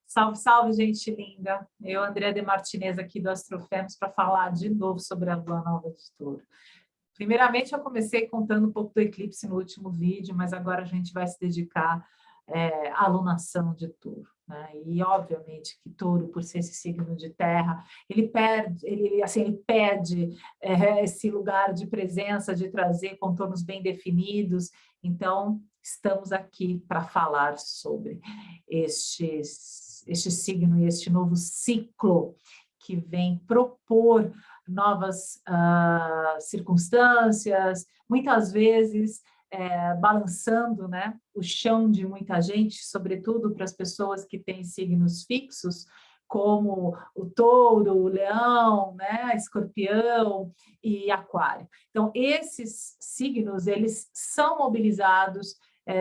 Salve, salve, gente linda! Eu, Andréa de Martinez, aqui do Astrofemos, para falar de novo sobre a Lua Nova de Touro. Primeiramente, eu comecei contando um pouco do eclipse no último vídeo, mas agora a gente vai se dedicar à alunação de Touro, né? E, obviamente, que Touro, por ser esse signo de terra, ele pede esse lugar de presença, de trazer contornos bem definidos. Então, estamos aqui para falar sobre este signo e este novo ciclo que vem propor novas circunstâncias, muitas vezes balançando, né, o chão de muita gente, sobretudo para as pessoas que têm signos fixos, como o touro, o leão, né, escorpião e aquário. Então, esses signos, eles são mobilizados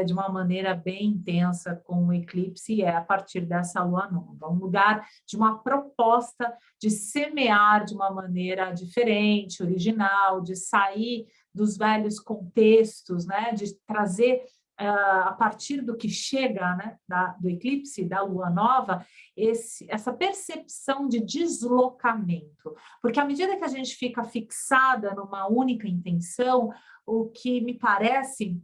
de uma maneira bem intensa com o eclipse, e a partir dessa lua nova, um lugar de uma proposta de semear de uma maneira diferente, original, de sair dos velhos contextos, né, de trazer a partir do que chega, né, do eclipse, da lua nova, essa percepção de deslocamento, porque à medida que a gente fica fixada numa única intenção, o que me parece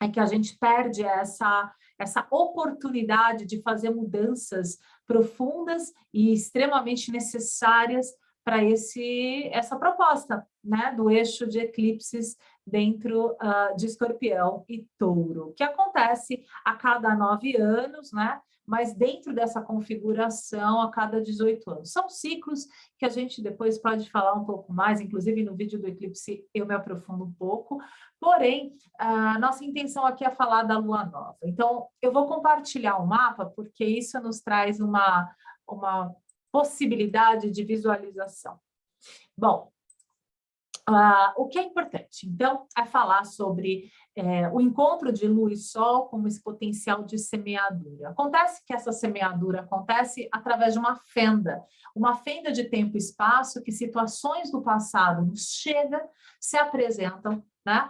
é que a gente perde essa oportunidade de fazer mudanças profundas e extremamente necessárias para essa proposta, né, do eixo de eclipses dentro de Escorpião e Touro, que acontece a cada 9 anos, né, mas dentro dessa configuração a cada 18 anos. São ciclos que a gente depois pode falar um pouco mais, inclusive no vídeo do eclipse eu me aprofundo um pouco, porém, a nossa intenção aqui é falar da lua nova. Então, eu vou compartilhar o mapa, porque isso nos traz uma possibilidade de visualização. Bom, o que é importante, então, é falar sobre o encontro de Lua e Sol como esse potencial de semeadura. Acontece que essa semeadura acontece através de uma fenda de tempo e espaço que situações do passado nos se apresentam, né,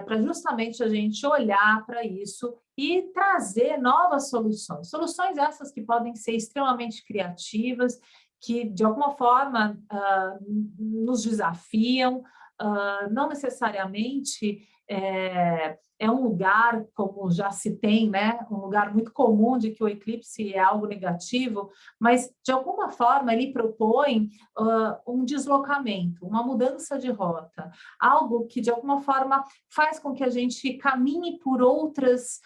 para justamente a gente olhar para isso e trazer novas soluções. Soluções essas que podem ser extremamente criativas, que de alguma forma nos desafiam, não necessariamente é um lugar, como já se tem, né, um lugar muito comum de que o eclipse é algo negativo, mas de alguma forma ele propõe um deslocamento, uma mudança de rota, algo que de alguma forma faz com que a gente caminhe por outras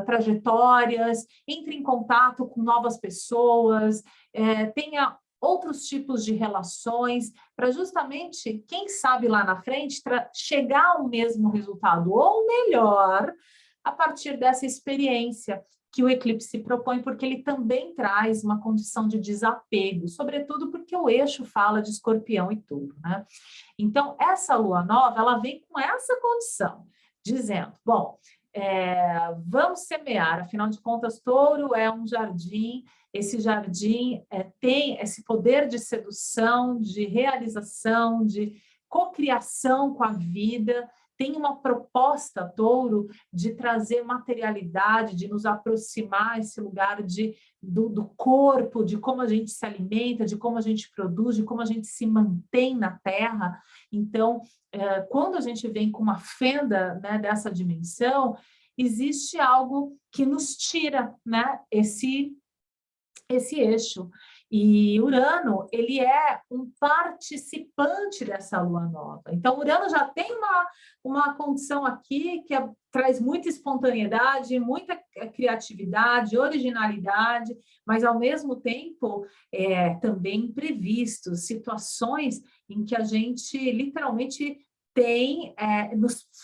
trajetórias, entre em contato com novas pessoas, tenha outros tipos de relações, para justamente, quem sabe lá na frente, chegar ao mesmo resultado, ou melhor, a partir dessa experiência que o eclipse propõe, porque ele também traz uma condição de desapego, sobretudo porque o eixo fala de Escorpião e Touro, né? Então, essa lua nova, ela vem com essa condição, dizendo, bom, vamos semear, afinal de contas, Touro é um jardim, esse jardim tem esse poder de sedução, de realização, de cocriação com a vida, tem uma proposta, Touro, de trazer materialidade, de nos aproximar esse lugar do corpo, de como a gente se alimenta, de como a gente produz, de como a gente se mantém na Terra. Então, quando a gente vem com uma fenda, né, dessa dimensão, existe algo que nos tira, né, esse eixo. E Urano, ele é um participante dessa lua nova. Então, Urano já tem uma condição aqui que traz muita espontaneidade, muita criatividade, originalidade, mas, ao mesmo tempo, também imprevistos, situações em que a gente, literalmente,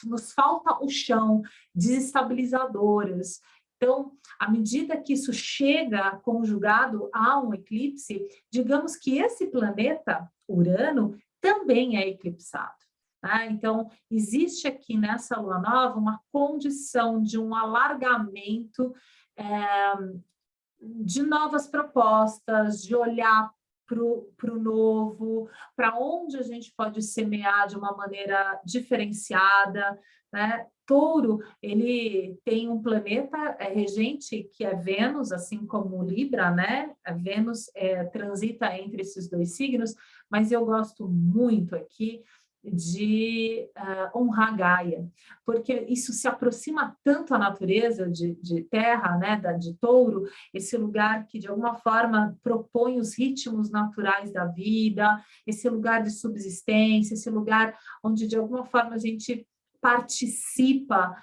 nos falta o chão, desestabilizadoras. Então, à medida que isso chega conjugado a um eclipse, digamos que esse planeta, Urano, também é eclipsado. Tá? Então, existe aqui nessa lua nova uma condição de um alargamento de novas propostas, de olhar para o novo, para onde a gente pode semear de uma maneira diferenciada, né? Touro, ele tem um planeta regente que é Vênus, assim como o Libra, né? A Vênus transita entre esses dois signos, mas eu gosto muito aqui de honrar Gaia, porque isso se aproxima tanto à natureza de terra, né, de Touro, esse lugar que de alguma forma propõe os ritmos naturais da vida, esse lugar de subsistência, esse lugar onde de alguma forma a gente participa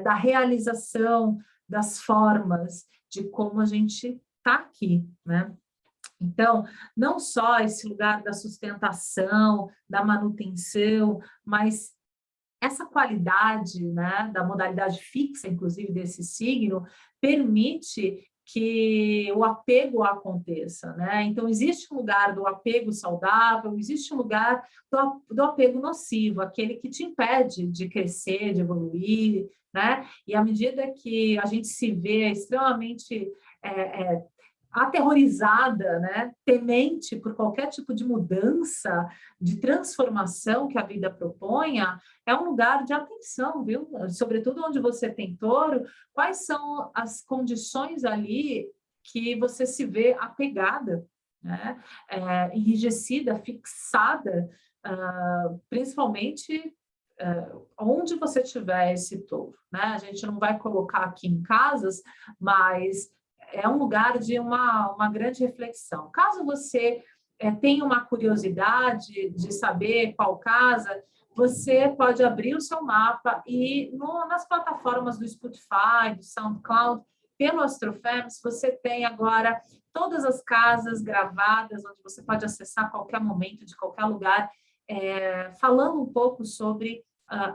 da realização das formas de como a gente está aqui, né? Então, não só esse lugar da sustentação, da manutenção, mas essa qualidade, né, da modalidade fixa, inclusive, desse signo, permite que o apego aconteça, né? Então, existe um lugar do apego saudável, existe um lugar do apego nocivo, aquele que te impede de crescer, de evoluir, né? E à medida que a gente se vê extremamente aterrorizada, né, temente por qualquer tipo de mudança, de transformação que a vida proponha, é um lugar de atenção, viu? Sobretudo onde você tem Touro, quais são as condições ali que você se vê apegada, né? Enrijecida, fixada, principalmente onde você tiver esse Touro, né? A gente não vai colocar aqui em casas, mas é um lugar de uma grande reflexão. Caso você tenha uma curiosidade de saber qual casa, você pode abrir o seu mapa e nas plataformas do Spotify, do SoundCloud, pelo Astrofems, você tem agora todas as casas gravadas, onde você pode acessar a qualquer momento, de qualquer lugar, falando um pouco sobre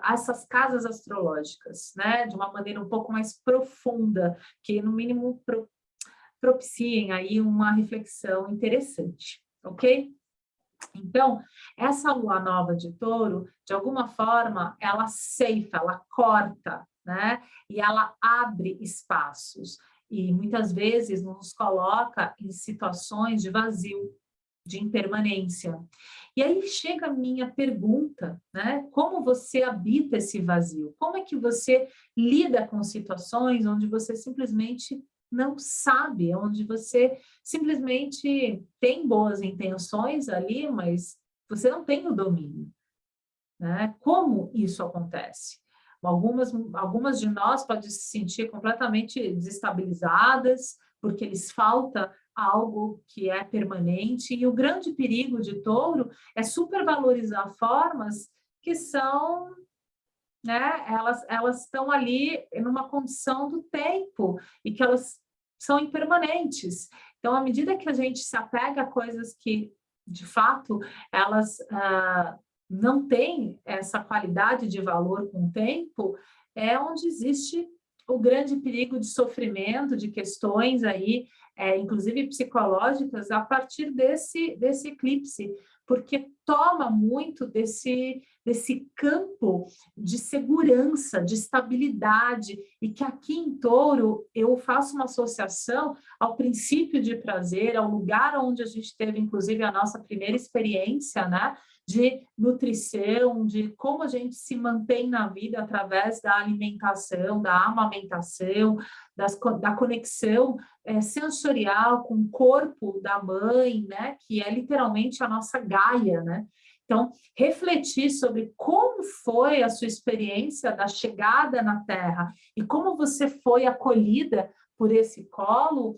essas casas astrológicas, né, de uma maneira um pouco mais profunda, que no mínimo propiciem aí uma reflexão interessante, ok? Então, essa lua nova de Touro, de alguma forma, ela ceifa, ela corta, né? E ela abre espaços. E muitas vezes nos coloca em situações de vazio, de impermanência. E aí chega a minha pergunta, né? Como você habita esse vazio? Como é que você lida com situações onde você simplesmente não sabe, onde você simplesmente tem boas intenções ali, mas você não tem o domínio, né? Como isso acontece? Algumas de nós podem se sentir completamente desestabilizadas, porque lhes falta algo que é permanente, e o grande perigo de Touro é supervalorizar formas que são, né, elas estão ali numa condição do tempo e que elas são impermanentes. Então, à medida que a gente se apega a coisas que, de fato, elas não têm essa qualidade de valor com o tempo, é onde existe o grande perigo de sofrimento, de questões aí, inclusive psicológicas, a partir desse eclipse, porque toma muito desse campo de segurança, de estabilidade, e que aqui em Touro eu faço uma associação ao princípio de prazer, ao lugar onde a gente teve, inclusive, a nossa primeira experiência, né, de nutrição, de como a gente se mantém na vida através da alimentação, da amamentação, da conexão sensorial com o corpo da mãe, né, que é literalmente a nossa Gaia, né? Então, refletir sobre como foi a sua experiência da chegada na Terra e como você foi acolhida por esse colo,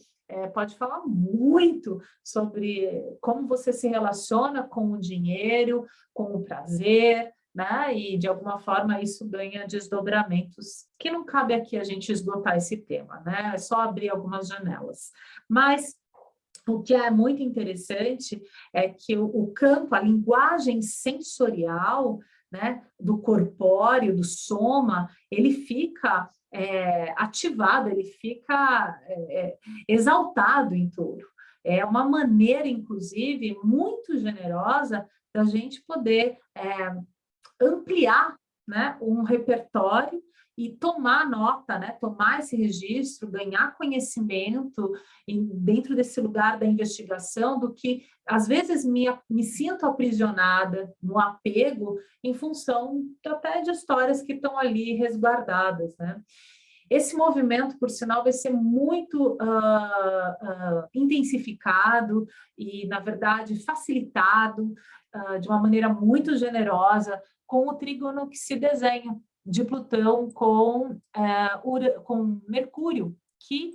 pode falar muito sobre como você se relaciona com o dinheiro, com o prazer, né? E, de alguma forma, isso ganha desdobramentos que não cabe aqui a gente esgotar esse tema, né? É só abrir algumas janelas. Mas o que é muito interessante é que o campo, a linguagem sensorial, né, do corpóreo, do soma, ele fica ativado, ele fica exaltado em Touro. É uma maneira, inclusive, muito generosa da gente poder ampliar, né, um repertório e tomar nota, né? Tomar esse registro, ganhar conhecimento dentro desse lugar da investigação, do que às vezes me sinto aprisionada no apego em função até de histórias que estão ali resguardadas, né? Esse movimento, por sinal, vai ser muito intensificado e, na verdade, facilitado de uma maneira muito generosa com o trígono que se desenha de Plutão com Mercúrio, que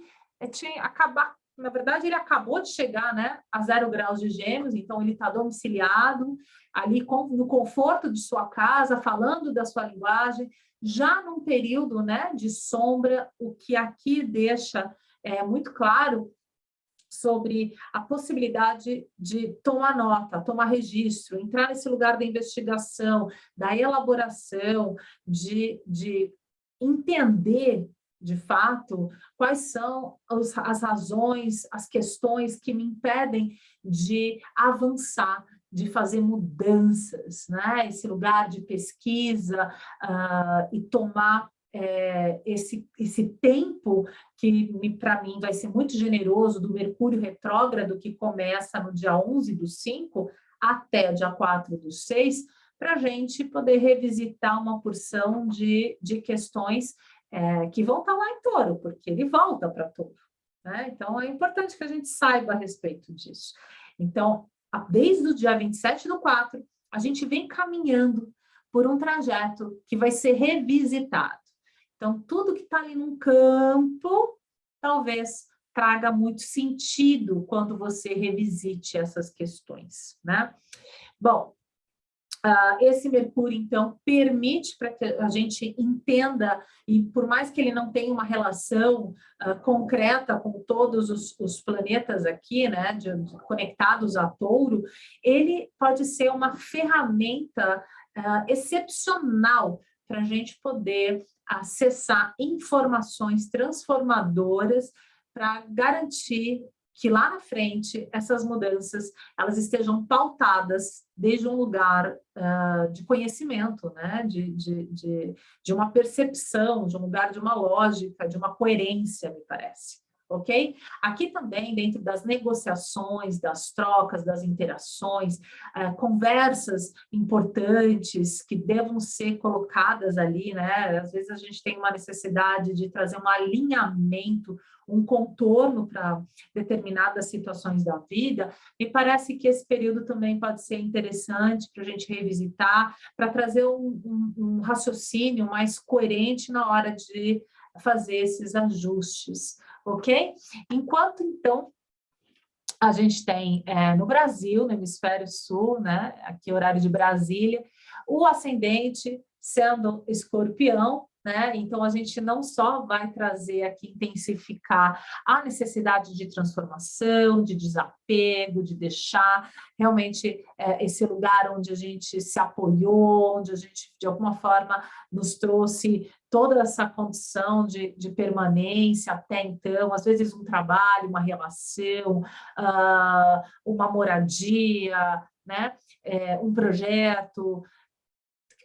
na verdade, ele acabou de chegar, né, a 0 graus de Gêmeos, então ele está domiciliado ali no conforto de sua casa, falando da sua linguagem, já num período, né, de sombra, o que aqui deixa muito claro sobre a possibilidade de tomar nota, tomar registro, entrar nesse lugar da investigação, da elaboração, de entender, de fato, quais são as razões, as questões que me impedem de avançar, de fazer mudanças, né? Esse lugar de pesquisa e tomar esse tempo que, para mim, vai ser muito generoso, do Mercúrio retrógrado, que começa no dia 11/5 até dia 4/6, para a gente poder revisitar uma porção de questões que vão estar lá em Touro, porque ele volta para Touro, né? Então, é importante que a gente saiba a respeito disso. Então, desde o dia 27/4, a gente vem caminhando por um trajeto que vai ser revisitado. Então, tudo que está ali num campo, talvez traga muito sentido quando você revisite essas questões, né? Bom, esse Mercúrio, então, permite para que a gente entenda, e por mais que ele não tenha uma relação concreta com todos os planetas aqui, né, conectados a Touro, ele pode ser uma ferramenta excepcional para a gente poder acessar informações transformadoras para garantir que lá na frente essas mudanças elas estejam pautadas desde um lugar de conhecimento, né? de uma percepção, de um lugar de uma lógica, de uma coerência, me parece. Ok? Aqui também, dentro das negociações, das trocas, das interações, conversas importantes que devam ser colocadas ali, né? Às vezes a gente tem uma necessidade de trazer um alinhamento, um contorno para determinadas situações da vida. Me parece que esse período também pode ser interessante para a gente revisitar, para trazer um raciocínio mais coerente na hora de fazer esses ajustes, ok? Enquanto, então, a gente tem no Brasil, no hemisfério sul, né, aqui horário de Brasília, o ascendente sendo Escorpião, né? Então, a gente não só vai trazer aqui, intensificar a necessidade de transformação, de desapego, de deixar realmente esse lugar onde a gente se apoiou, onde a gente, de alguma forma, nos trouxe toda essa condição de permanência até então, às vezes um trabalho, uma relação, uma moradia, né? Um projeto,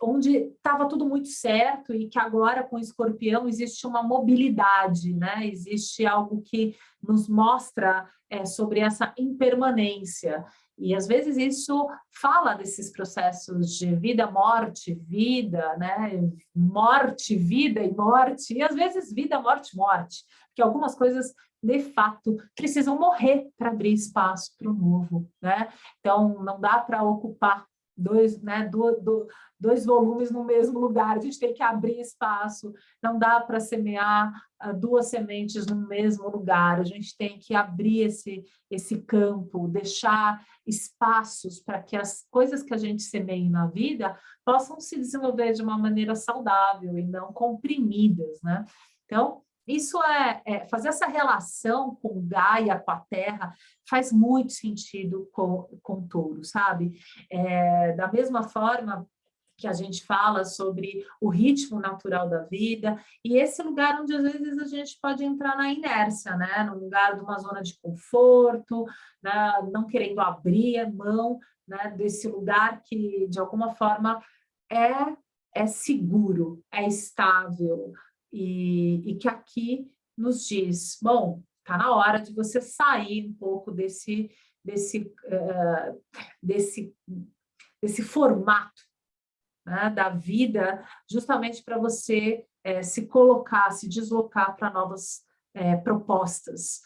onde estava tudo muito certo e que agora com o Escorpião existe uma mobilidade, né? Existe algo que nos mostra sobre essa impermanência. E às vezes isso fala desses processos de vida, morte, vida, né? Morte, vida e morte, e às vezes vida, morte, morte, porque algumas coisas de fato precisam morrer para abrir espaço para o novo, né? Então não dá para ocupar dois volumes no mesmo lugar, a gente tem que abrir espaço, não dá para semear duas sementes no mesmo lugar, a gente tem que abrir esse campo, deixar espaços para que as coisas que a gente semeia na vida possam se desenvolver de uma maneira saudável e não comprimidas, né? Então, isso fazer essa relação com Gaia, com a Terra, faz muito sentido com Touro, sabe? Da mesma forma que a gente fala sobre o ritmo natural da vida, e esse lugar onde às vezes a gente pode entrar na inércia, né? No lugar de uma zona de conforto, né? Não querendo abrir a mão, né? Desse lugar que, de alguma forma, é seguro, é estável, e que aqui nos diz, bom, está na hora de você sair um pouco desse, desse, desse formato, né, da vida, justamente para você se colocar, se deslocar para novas propostas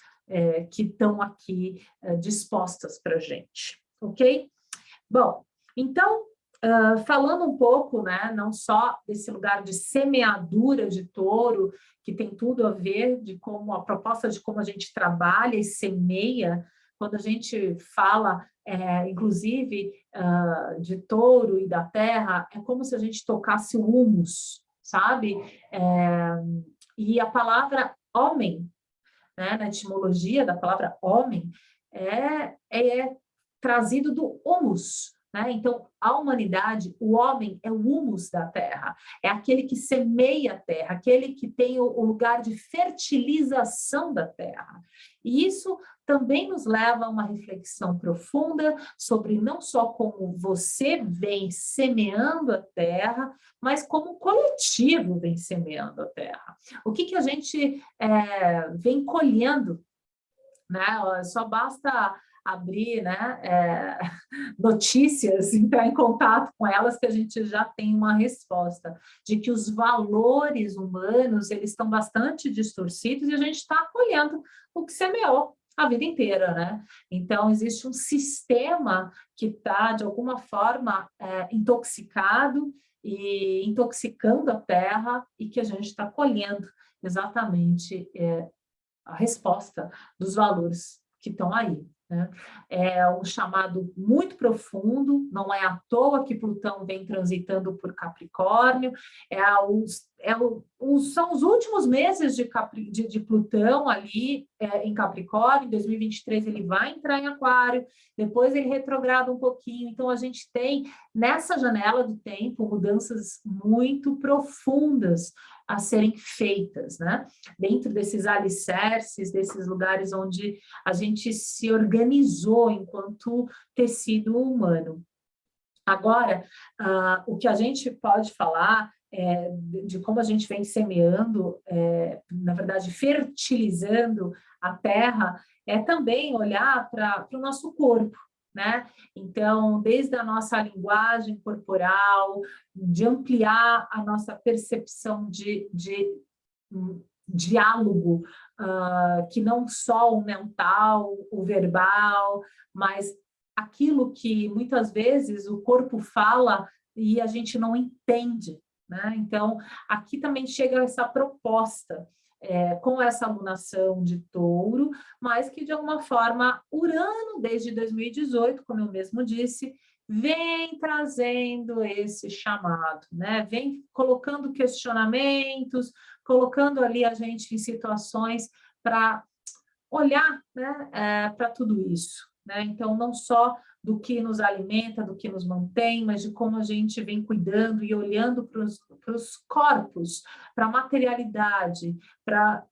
que estão aqui dispostas para a gente, ok? Bom, então, falando um pouco, né, não só desse lugar de semeadura de touro, que tem tudo a ver de como a proposta de como a gente trabalha e semeia, quando a gente fala, inclusive, de touro e da terra, é como se a gente tocasse o humus, sabe? E a palavra homem, né, na etimologia da palavra homem, é trazido do humus, né? Então, a humanidade, o homem é o humus da terra, é aquele que semeia a terra, aquele que tem o lugar de fertilização da terra. E isso também nos leva a uma reflexão profunda sobre não só como você vem semeando a terra, mas como o coletivo vem semeando a terra. O que a gente vem colhendo, né? Só basta abrir, né, notícias, entrar em contato com elas, que a gente já tem uma resposta de que os valores humanos eles estão bastante distorcidos e a gente está colhendo o que semeou a vida inteira, né? Então, existe um sistema que está, de alguma forma, intoxicado e intoxicando a terra e que a gente está colhendo exatamente a resposta dos valores que estão aí, né? É um chamado muito profundo, não é à toa que Plutão vem transitando por Capricórnio, são os últimos meses de Plutão ali em Capricórnio. Em 2023 ele vai entrar em Aquário, depois ele retrograda um pouquinho, então a gente tem nessa janela do tempo mudanças muito profundas a serem feitas, né? Dentro desses alicerces, desses lugares onde a gente se organizou enquanto tecido humano. Agora, o que a gente pode falar de como a gente vem semeando, na verdade, fertilizando a terra, é também olhar para o nosso corpo, né? Então, desde a nossa linguagem corporal, de ampliar a nossa percepção de diálogo, que não só o mental, o verbal, mas aquilo que muitas vezes o corpo fala e a gente não entende, né? Então, aqui também chega essa proposta, com essa alunação de touro, mas que de alguma forma Urano, desde 2018, como eu mesmo disse, vem trazendo esse chamado, né? Vem colocando questionamentos, colocando ali a gente em situações para olhar, né, para tudo isso, né? Então, não só do que nos alimenta, do que nos mantém, mas de como a gente vem cuidando e olhando para os corpos, para a materialidade,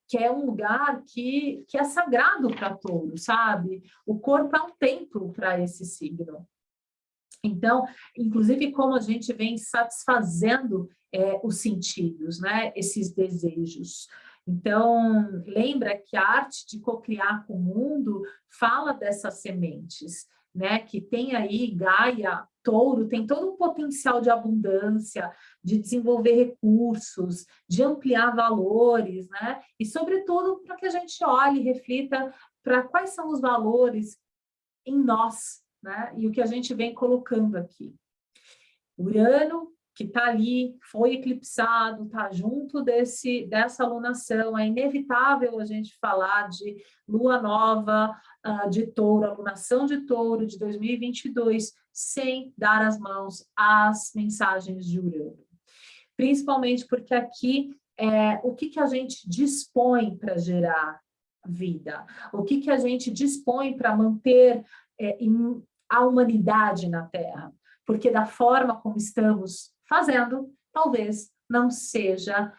que é um lugar que é sagrado para todos, sabe? O corpo é um templo para esse signo. Então, inclusive, como a gente vem satisfazendo os sentidos, né? Esses desejos. Então, lembra que a arte de cocriar com o mundo fala dessas sementes, né? Que tem aí Gaia, Touro, tem todo um potencial de abundância, de desenvolver recursos, de ampliar valores, né? E, sobretudo, para que a gente olhe e reflita para quais são os valores em nós, né? E o que a gente vem colocando aqui. Urano, que está ali, foi eclipsado, está junto dessa alunação. É inevitável a gente falar de lua nova de touro, alunação de touro de 2022, sem dar as mãos às mensagens de Urano. Principalmente porque aqui o que a gente dispõe para gerar vida, o que a gente dispõe para manter a humanidade na Terra, porque da forma como estamos fazendo, talvez não seja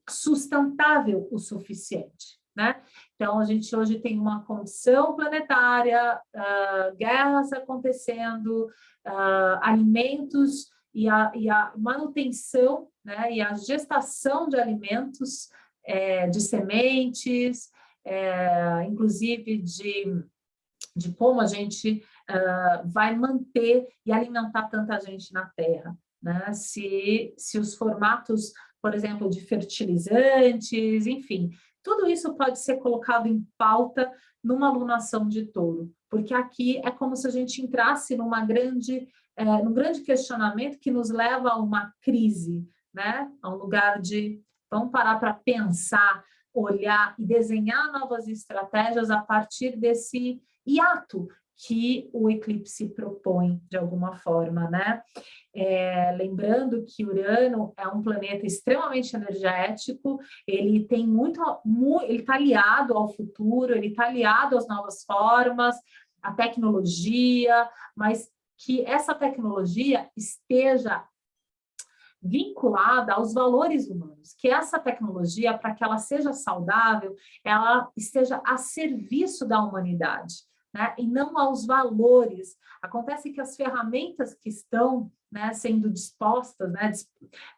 sustentável o suficiente, né? Então, a gente hoje tem uma condição planetária, guerras acontecendo, alimentos e a manutenção, né, e a gestação de alimentos, de sementes, inclusive de como a gente vai manter e alimentar tanta gente na Terra, né? Se os formatos, por exemplo, de fertilizantes, enfim, tudo isso pode ser colocado em pauta numa alunação de touro, porque aqui é como se a gente entrasse num grande questionamento que nos leva a uma crise, né? A um lugar de vamos parar para pensar, olhar e desenhar novas estratégias a partir desse hiato que o eclipse propõe, de alguma forma, né? Lembrando que Urano é um planeta extremamente energético, ele tem ele está aliado ao futuro, ele está aliado às novas formas, à tecnologia, mas que essa tecnologia esteja vinculada aos valores humanos, que essa tecnologia, para que ela seja saudável, ela esteja a serviço da humanidade, né? E não aos valores. Acontece que as ferramentas que estão, né, sendo dispostas, né,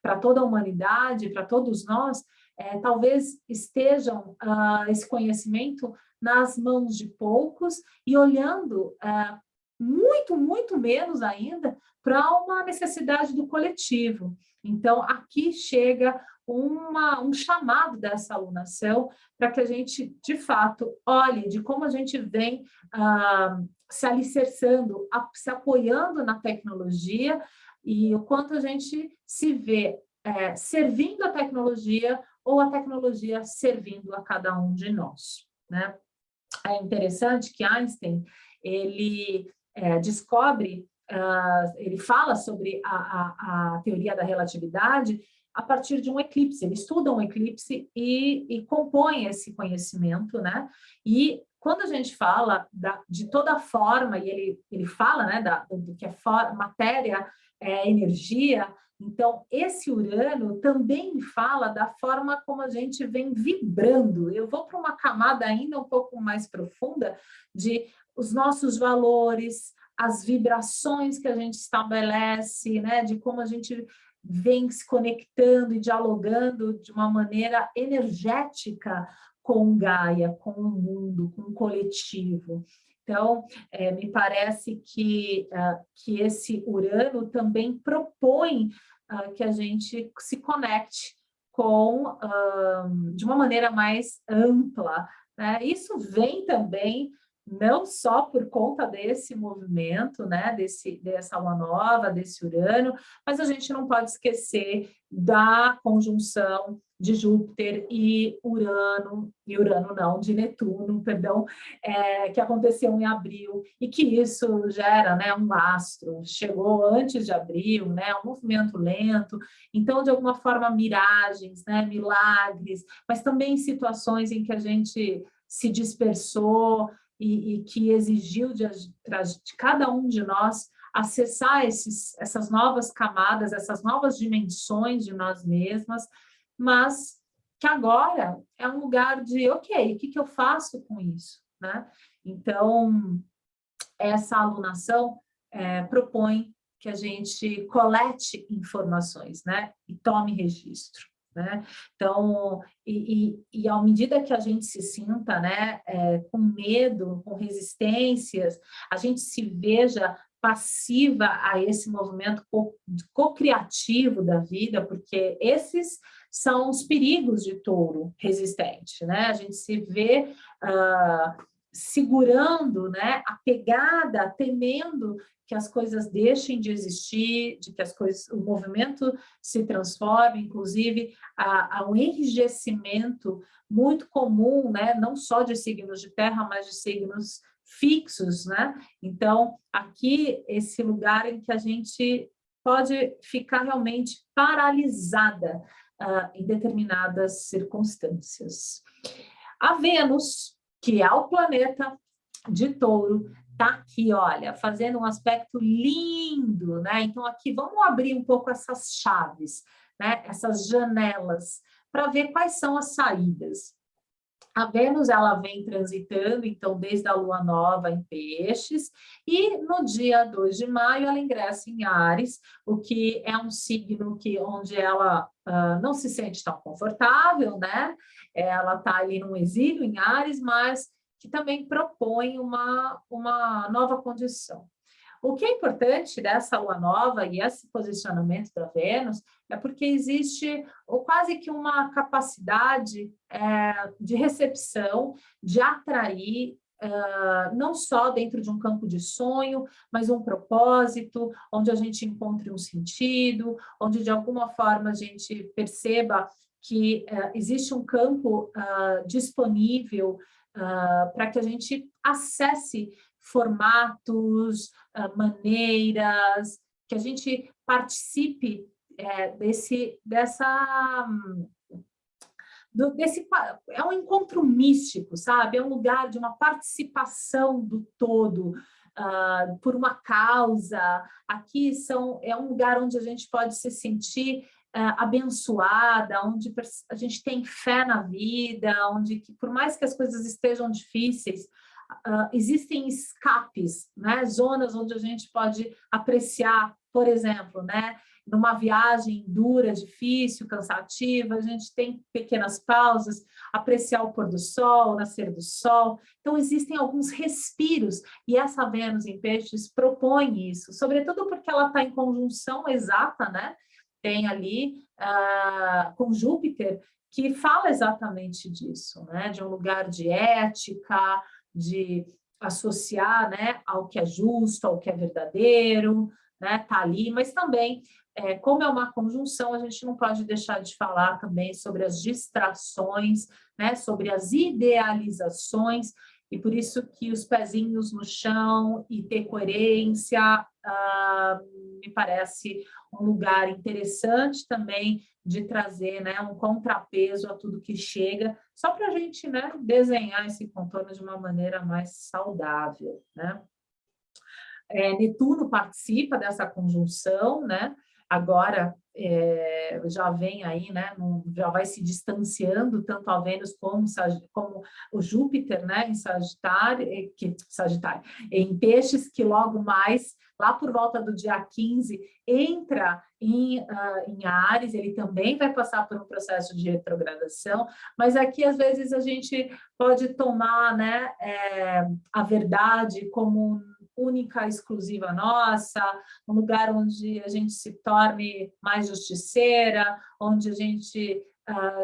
para toda a humanidade, para todos nós, talvez estejam esse conhecimento nas mãos de poucos e olhando muito, muito menos ainda para uma necessidade do coletivo. Então, aqui chega um chamado dessa alunação para que a gente, de fato, olhe de como a gente vem se alicerçando, se apoiando na tecnologia e o quanto a gente se vê servindo a tecnologia ou a tecnologia servindo a cada um de nós, né? É interessante que Einstein, ele descobre, ele fala sobre a teoria da relatividade a partir de um eclipse, ele estuda um eclipse e compõe esse conhecimento, né? E quando a gente fala de toda a forma, e ele fala, né, do que é matéria, energia, então esse Urano também fala da forma como a gente vem vibrando. Eu vou para uma camada ainda um pouco mais profunda de os nossos valores, as vibrações que a gente estabelece, né, de como a gente vem se conectando e dialogando de uma maneira energética com Gaia, com o mundo, com o coletivo. Então, me parece que esse Urano também propõe que a gente se conecte de uma maneira mais ampla, né? Isso vem também não só por conta desse movimento, né, dessa lua nova, desse Urano, mas a gente não pode esquecer da conjunção de Júpiter e de Netuno, perdão, que aconteceu em abril, e que isso gera, né, um lastro, chegou antes de abril, né, um movimento lento, então, de alguma forma, miragens, né, milagres, mas também situações em que a gente se dispersou, e que exigiu de cada um de nós acessar essas novas camadas, essas novas dimensões de nós mesmas, mas que agora é um lugar de, ok, o que eu faço com isso, né? Então, essa alunação propõe que a gente colete informações, né? E tome registro, né? Então, à medida que a gente se sinta, né, com medo, com resistências, a gente se veja passiva a esse movimento co-criativo da vida, porque esses são os perigos de touro resistente, né? A gente se vê segurando, né, apegada, temendo que as coisas deixem de existir, de que o movimento se transforme, inclusive há um enrijecimento muito comum, né, não só de signos de terra, mas de signos fixos, né? Então, aqui, esse lugar em que a gente pode ficar realmente paralisada em determinadas circunstâncias. A Vênus, que é o planeta de touro, está aqui, olha, fazendo um aspecto lindo, né? Então, aqui, vamos abrir um pouco essas chaves, né? Essas janelas, para ver quais são as saídas. A Vênus, ela vem transitando, então, desde a lua nova em Peixes, e no dia 2 de maio ela ingressa em Áries, o que é um signo onde ela não se sente tão confortável, né? Ela está ali num exílio em Áries, mas que também propõe uma nova condição. O que é importante dessa lua nova e esse posicionamento da Vênus é porque existe quase que uma capacidade de recepção, de atrair, não só dentro de um campo de sonho, mas um propósito, onde a gente encontre um sentido, onde de alguma forma a gente perceba que existe um campo disponível para que a gente acesse formatos, maneiras, que a gente participe é um encontro místico, sabe? É um lugar de uma participação do todo, por uma causa. Aqui é um lugar onde a gente pode se sentir abençoada, onde a gente tem fé na vida, onde, por mais que as coisas estejam difíceis, existem escapes, né? Zonas onde a gente pode apreciar, por exemplo, né? Numa viagem dura, difícil, cansativa, a gente tem pequenas pausas, apreciar o pôr do sol, o nascer do sol. Então, existem alguns respiros, e essa Vênus em Peixes propõe isso, sobretudo porque ela está em conjunção exata, né? Tem ali com Júpiter, que fala exatamente disso, né? De um lugar de ética, de associar, né, ao que é justo, ao que é verdadeiro, né, tá ali, mas também, como é uma conjunção, a gente não pode deixar de falar também sobre as distrações, né, sobre as idealizações, e por isso que os pezinhos no chão e ter coerência me parece um lugar interessante também de trazer, né, um contrapeso a tudo que chega, só para a gente, né, desenhar esse contorno de uma maneira mais saudável, né? Netuno participa dessa conjunção, né? Agora já vem aí, né? Já vai se distanciando tanto a Vênus como o Júpiter, né? Em Sagitário, em Peixes, que logo mais, lá por volta do dia 15, entra em Áries, ele também vai passar por um processo de retrogradação, mas aqui às vezes a gente pode tomar, né, a verdade como única, exclusiva nossa, um lugar onde a gente se torne mais justiceira, onde a gente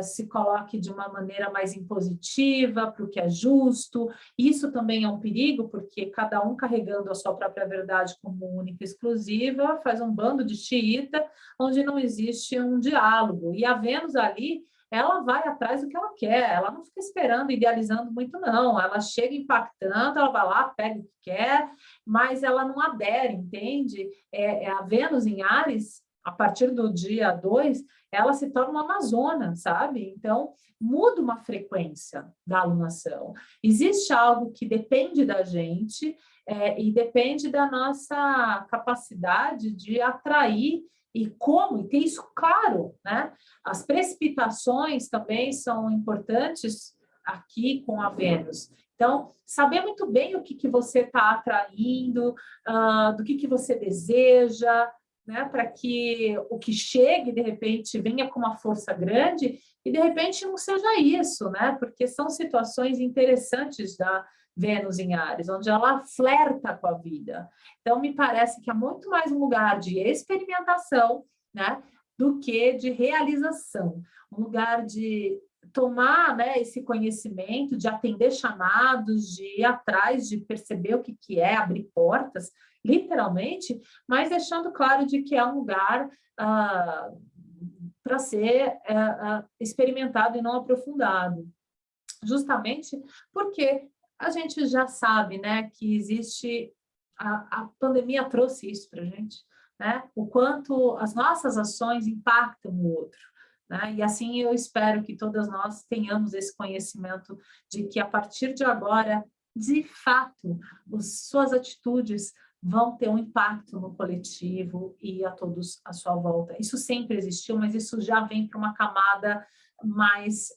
se coloque de uma maneira mais impositiva para o que é justo. Isso também é um perigo, porque cada um carregando a sua própria verdade como única e exclusiva faz um bando de xiita, onde não existe um diálogo. E a Vênus ali, ela vai atrás do que ela quer, ela não fica esperando, idealizando muito, não. Ela chega impactando, ela vai lá, pega o que quer, mas ela não adere, entende? A Vênus em Áries, a partir do dia 2, ela se torna uma amazona, sabe? Então, muda uma frequência da alunação. Existe algo que depende da gente e depende da nossa capacidade de atrair e como, e ter isso claro, né? As precipitações também são importantes aqui com a Vênus. Então, saber muito bem o que você está atraindo, do que você deseja, né, para que o que chegue, de repente, venha com uma força grande e, de repente, não seja isso, né? Porque são situações interessantes da Vênus em Áries, onde ela flerta com a vida. Então, me parece que é muito mais um lugar de experimentação, né, do que de realização. Um lugar de tomar, né, esse conhecimento, de atender chamados, de ir atrás, de perceber o que é, abrir portas, literalmente, mas deixando claro de que é um lugar para ser experimentado e não aprofundado. Justamente porque a gente já sabe, né, que existe... A pandemia trouxe isso para a gente, né? O quanto as nossas ações impactam o outro. Né? E assim eu espero que todas nós tenhamos esse conhecimento de que a partir de agora, de fato, suas atitudes vão ter um impacto no coletivo e a todos à sua volta. Isso sempre existiu, mas isso já vem para uma camada mais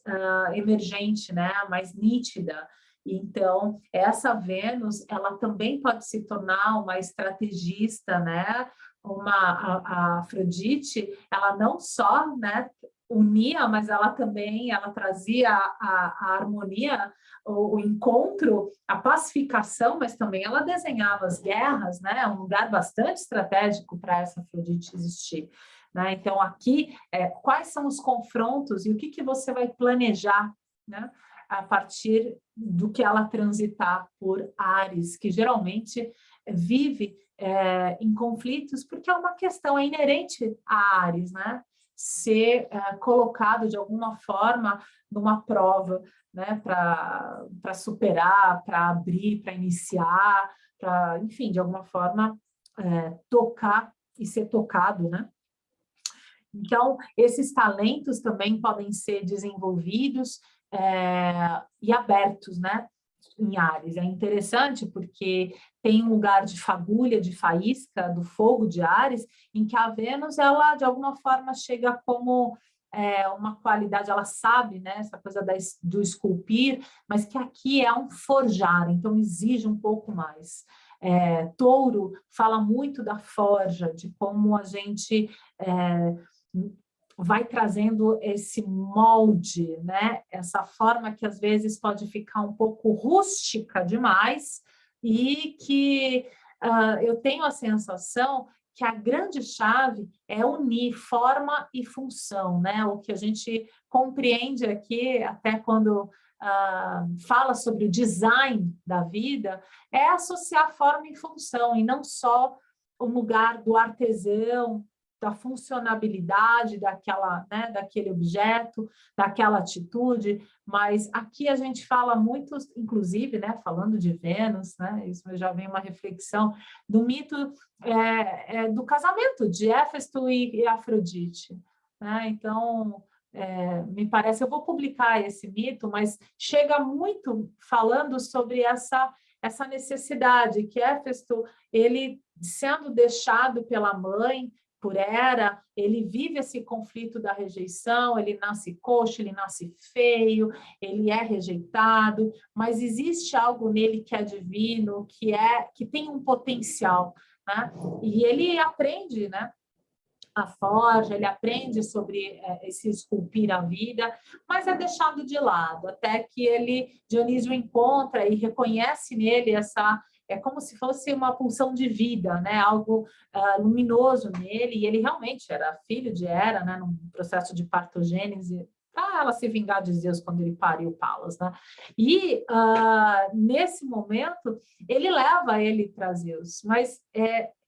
emergente, né? Mais nítida. Então, essa Vênus, ela também pode se tornar uma estrategista, né? A Afrodite, ela não só, né, unia, mas ela trazia a harmonia, o encontro, a pacificação, mas também ela desenhava as guerras, né? Um lugar bastante estratégico para essa Afrodite existir. Né? Então, aqui, quais são os confrontos e o que você vai planejar, né? A partir do que ela transitar por Áries, que geralmente vive em conflitos, porque é uma questão inerente a Áries, né? Ser colocado de alguma forma numa prova, né? Para superar, para abrir, para iniciar, para, enfim, de alguma forma tocar e ser tocado, né? Então, esses talentos também podem ser desenvolvidos e abertos, né? Em Áries. É interessante porque tem um lugar de fagulha, de faísca, do fogo de Áries, em que a Vênus, ela, de alguma forma, chega como uma qualidade, ela sabe, né? Essa coisa do esculpir, mas que aqui é um forjar, então exige um pouco mais. Touro fala muito da forja, de como a gente vai trazendo esse molde, né? Essa forma que às vezes pode ficar um pouco rústica demais e que eu tenho a sensação que a grande chave é unir forma e função, né? O que a gente compreende aqui, até quando fala sobre o design da vida, é associar forma e função, e não só o lugar do artesão, da funcionabilidade daquele objeto, daquela atitude, mas aqui a gente fala muito, inclusive, né, falando de Vênus, né, isso já vem uma reflexão do mito do casamento de Éfesto e Afrodite, né? Então, me parece, eu vou publicar esse mito, mas chega muito falando sobre essa necessidade que Éfesto, ele sendo deixado pela mãe, por Hera, ele vive esse conflito da rejeição, ele nasce coxo, ele nasce feio, ele é rejeitado, mas existe algo nele que é divino, que tem um potencial, né? E ele aprende, né? A forja, ele aprende sobre esse esculpir a vida, mas é deixado de lado, até que Dionísio encontra e reconhece nele é como se fosse uma pulsão de vida, né? Algo luminoso nele, e ele realmente era filho de Hera, né? Num processo de partogênese, para ela se vingar de Zeus quando ele pariu Palas, né? E nesse momento, ele leva ele para Zeus, mas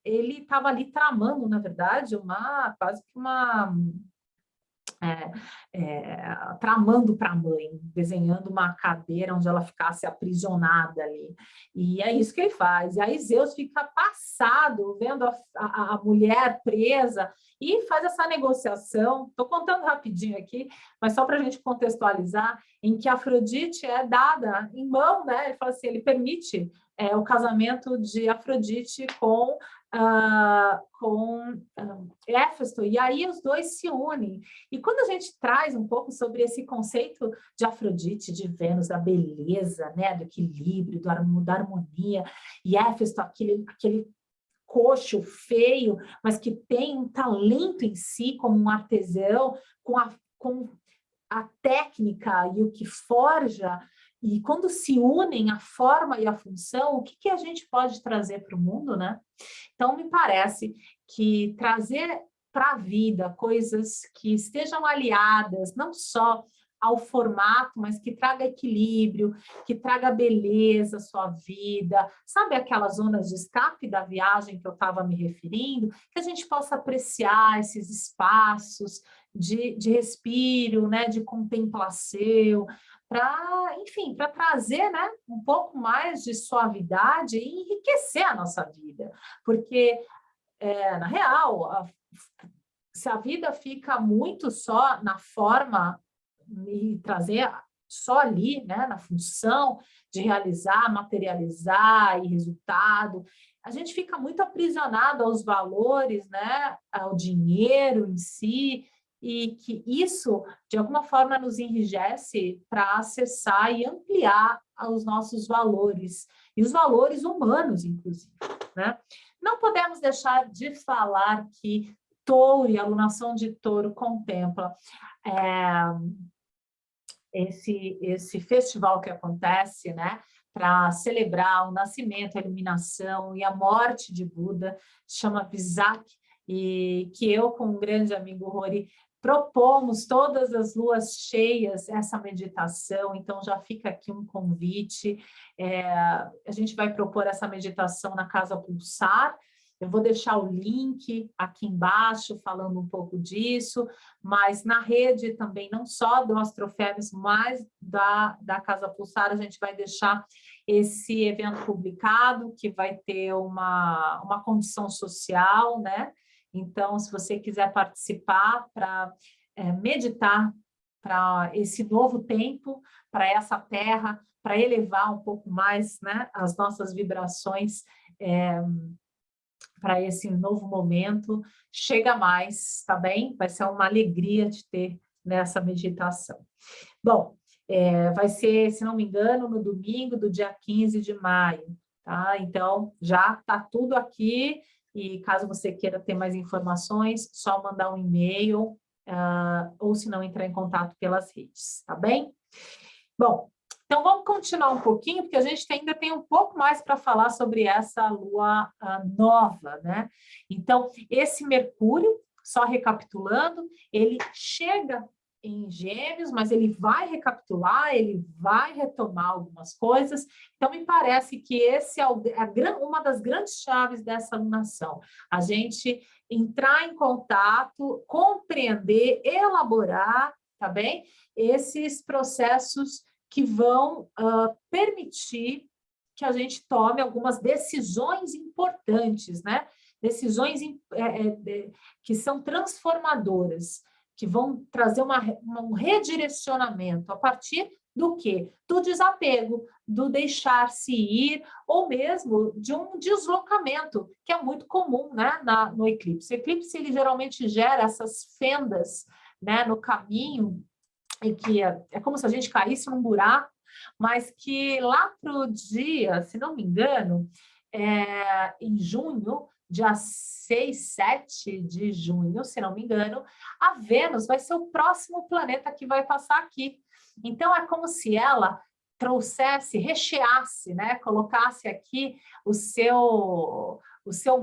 ele estava ali tramando, na verdade, quase que uma tramando para a mãe, desenhando uma cadeira onde ela ficasse aprisionada ali. E é isso que ele faz. E aí Zeus fica passado, vendo a mulher presa, e faz essa negociação. Estou contando rapidinho aqui, mas só para a gente contextualizar, em que Afrodite é dada em mão, né? Ele fala assim, ele permite o casamento de Afrodite com Éfesto, e aí os dois se unem. E quando a gente traz um pouco sobre esse conceito de Afrodite, de Vênus, da beleza, né, do equilíbrio, da harmonia, e Éfesto, aquele coxo, feio, mas que tem um talento em si, como um artesão, com a técnica e o que forja, e quando se unem a forma e a função, o que a gente pode trazer para o mundo, né? Então, me parece que trazer para a vida coisas que estejam aliadas, não só ao formato, mas que traga equilíbrio, que traga beleza à sua vida, sabe aquelas zonas de escape da viagem que eu estava me referindo, que a gente possa apreciar esses espaços de respiro, né, de contemplação, enfim, para trazer, né, um pouco mais de suavidade e enriquecer a nossa vida, porque na real, se a vida fica muito só na forma e trazer só ali, né, na função de realizar, materializar e resultado, a gente fica muito aprisionado aos valores, né, ao dinheiro em si, e que isso, de alguma forma, nos enrijece para acessar e ampliar os nossos valores, e os valores humanos, inclusive, né? Não podemos deixar de falar que Touro e a alunação de Touro contempla esse festival que acontece, né, para celebrar o nascimento, a iluminação e a morte de Buda, chama Visak, e que eu, com um grande amigo Rory, propomos todas as luas cheias essa meditação, então já fica aqui um convite. A gente vai propor essa meditação na Casa Pulsar. Eu vou deixar o link aqui embaixo falando um pouco disso, mas na rede também, não só do Astrofebs, mas da Casa Pulsar, a gente vai deixar esse evento publicado, que vai ter uma condição social, né? Então, se você quiser participar para meditar para esse novo tempo, para essa terra, para elevar um pouco mais, né, as nossas vibrações, para esse novo momento, chega mais, tá bem? Vai ser uma alegria de ter nessa meditação. Bom, vai ser, se não me engano, no domingo do dia 15 de maio, tá? Então, já tá tudo aqui, e caso você queira ter mais informações, só mandar um e-mail, ou se não, entrar em contato pelas redes, tá bem? Bom, então vamos continuar um pouquinho, porque a gente ainda tem um pouco mais para falar sobre essa lua nova, né? Então, esse Mercúrio, só recapitulando, ele chega em Gêmeos, mas ele vai recapitular, ele vai retomar algumas coisas. Então, me parece que esse é uma das grandes chaves dessa alunação. A gente entrar em contato, compreender, elaborar, tá bem? Esses processos que vão permitir que a gente tome algumas decisões importantes, né? Decisões que são transformadoras, que vão trazer um redirecionamento a partir do quê? Do desapego, do deixar-se ir, ou mesmo de um deslocamento, que é muito comum, né, no eclipse. O eclipse, ele geralmente gera essas fendas, né, no caminho, e que é como se a gente caísse num buraco, mas que lá para o dia, se não me engano, em junho, dia 6, 7 de junho, se não me engano, a Vênus vai ser o próximo planeta que vai passar aqui. Então, é como se ela trouxesse, recheasse, né? Colocasse aqui o seu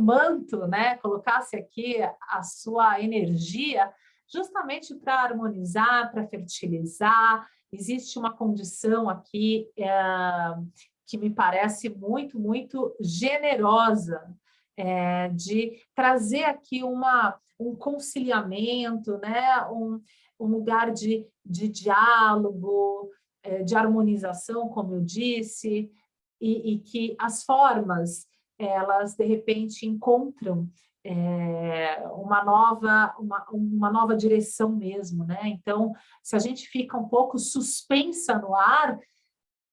manto, né? Colocasse aqui a sua energia, justamente para harmonizar, para fertilizar. Existe uma condição aqui que me parece muito, muito generosa, de trazer aqui um conciliamento, né? um lugar de diálogo, de harmonização, como eu disse, e que as formas, elas, de repente, encontram uma nova direção mesmo, né? Então, se a gente fica um pouco suspensa no ar,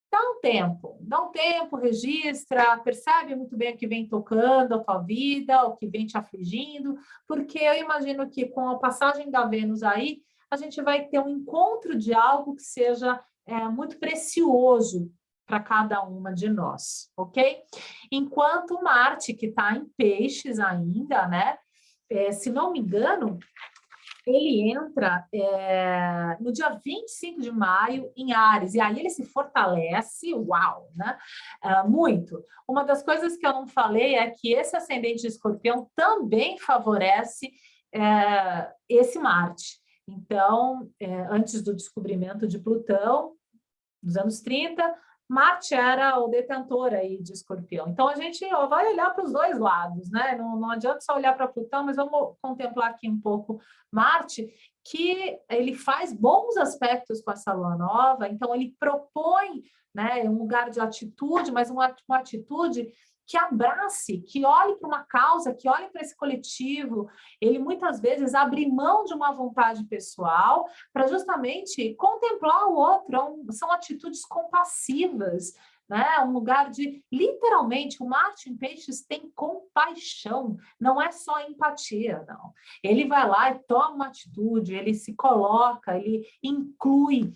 dá um tempo, registra, percebe muito bem o que vem tocando a tua vida, o que vem te afligindo, porque eu imagino que com a passagem da Vênus aí, a gente vai ter um encontro de algo que seja muito precioso para cada uma de nós, ok? Enquanto Marte, que está em Peixes ainda, né? Se não me engano, ele entra no dia 25 de maio em Áries, e aí ele se fortalece, uau, né? Muito. Uma das coisas que eu não falei é que esse ascendente de Escorpião também favorece esse Marte. Então, antes do descobrimento de Plutão, nos anos 30, Marte era o detentor aí de Escorpião. Então, a gente vai olhar para os dois lados, né? Não adianta só olhar para Plutão, mas vamos contemplar aqui um pouco Marte, que ele faz bons aspectos com essa lua nova, então ele propõe, né, um lugar de atitude, mas uma atitude que abrace, que olhe para uma causa, que olhe para esse coletivo. Ele muitas vezes abre mão de uma vontade pessoal para justamente contemplar o outro. São atitudes compassivas, né? Um lugar de, literalmente, o Marte em Peixes tem compaixão, não é só empatia, não. Ele vai lá e toma uma atitude, ele se coloca, ele inclui.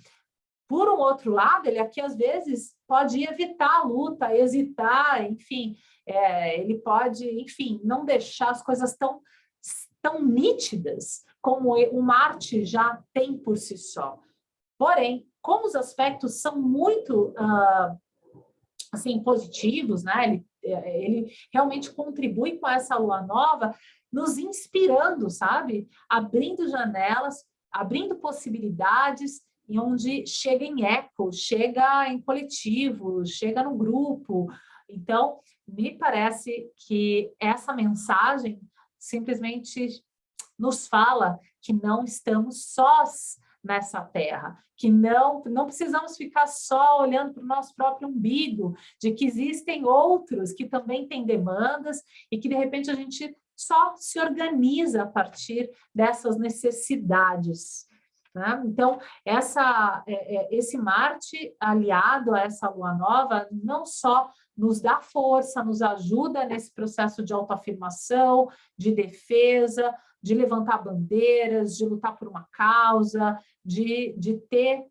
Por um outro lado, ele aqui, às vezes, pode evitar a luta, hesitar, enfim, ele pode, enfim, não deixar as coisas tão nítidas como o Marte já tem por si só. Porém, como os aspectos são muito assim, positivos, né? Ele realmente contribui com essa lua nova, nos inspirando, sabe? Abrindo janelas, abrindo possibilidades, em onde chega em eco, chega em coletivo, chega no grupo. Então, me parece que essa mensagem simplesmente nos fala que não estamos sós nessa terra, que não precisamos ficar só olhando para o nosso próprio umbigo, de que existem outros que também têm demandas e que, de repente, a gente só se organiza a partir dessas necessidades. Né? Então, esse Marte aliado a essa lua nova não só nos dá força, nos ajuda nesse processo de autoafirmação, de defesa, de levantar bandeiras, de lutar por uma causa, de ter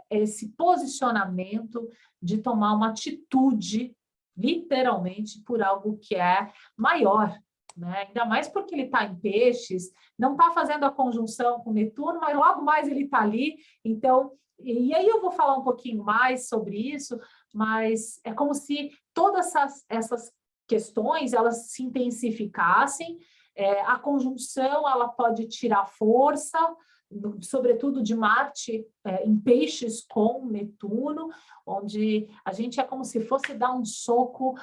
esse posicionamento, de tomar uma atitude, literalmente, por algo que é maior, né? Ainda mais porque ele está em Peixes, não está fazendo a conjunção com Netuno, mas logo mais ele está ali. Então, e aí eu vou falar um pouquinho mais sobre isso, mas é como se todas essas questões elas se intensificassem. A conjunção ela pode tirar força, sobretudo de Marte em Peixes com Netuno, onde a gente é como se fosse dar um soco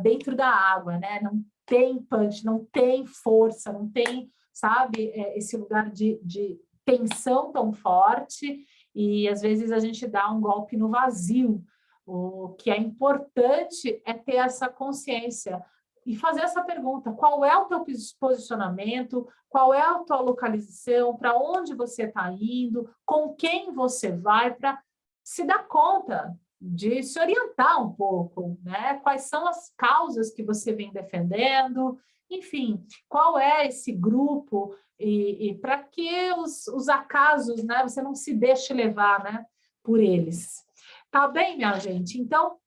dentro da água, né? Não tem punch, não tem força, não tem, sabe, esse lugar de tensão tão forte, e às vezes a gente dá um golpe no vazio. O que é importante é ter essa consciência e fazer essa pergunta: qual é o teu posicionamento, qual é a tua localização, para onde você está indo, com quem você vai, para se dar conta de se orientar um pouco, né? Quais são as causas que você vem defendendo, enfim, qual é esse grupo e para que os acasos, né? Você não se deixe levar, né, por eles. Tá bem, minha gente? Então,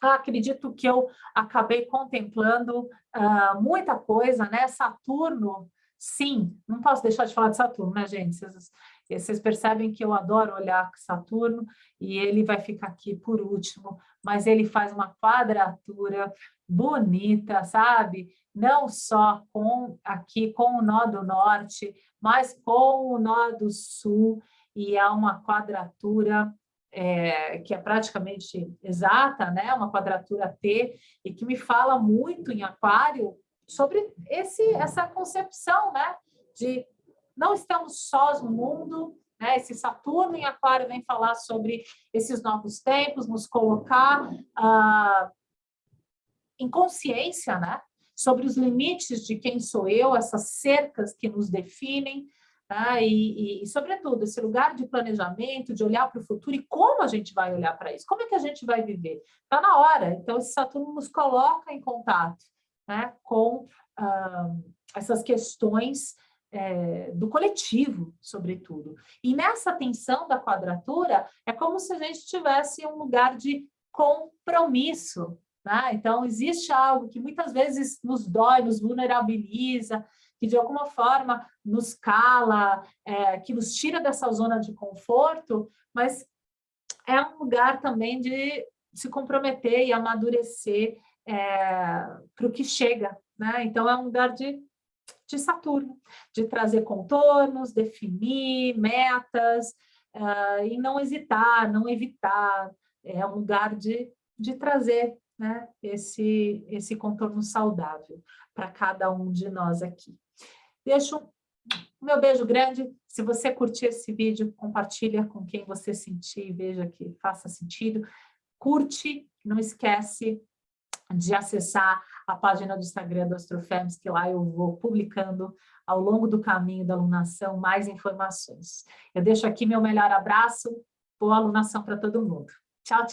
acredito que eu acabei contemplando muita coisa, né? Saturno, sim, não posso deixar de falar de Saturno, né, gente? Vocês percebem que eu adoro olhar Saturno e ele vai ficar aqui por último, mas ele faz uma quadratura bonita, sabe? Não só aqui com o nó do norte, mas com o nó do sul, e é uma quadratura que é praticamente exata, né? Uma quadratura T, e que me fala muito em Aquário sobre essa concepção, né? De não estamos sós no mundo, né? Esse Saturno em Aquário vem falar sobre esses novos tempos, nos colocar em consciência, né? Sobre os limites de quem sou eu, essas cercas que nos definem, e, sobretudo, esse lugar de planejamento, de olhar para o futuro e como a gente vai olhar para isso, como é que a gente vai viver. Está na hora. Então, esse Saturno nos coloca em contato, né, com essas questões do coletivo, sobretudo. E nessa tensão da quadratura, é como se a gente tivesse um lugar de compromisso, né? Então, existe algo que muitas vezes nos dói, nos vulnerabiliza, que de alguma forma nos cala, que nos tira dessa zona de conforto, mas é um lugar também de se comprometer e amadurecer para o que chega, né? Então, é um lugar de Saturno, de trazer contornos, definir metas, e não hesitar, não evitar. É um lugar de trazer, né, esse contorno saudável para cada um de nós aqui. Deixo o meu beijo grande. Se você curtir esse vídeo, compartilha com quem você sentir e veja que faça sentido. Curte, não esquece de acessar a página do Instagram do Astrofems, que lá eu vou publicando ao longo do caminho da alunação mais informações. Eu deixo aqui meu melhor abraço, boa alunação para todo mundo. Tchau, tchau.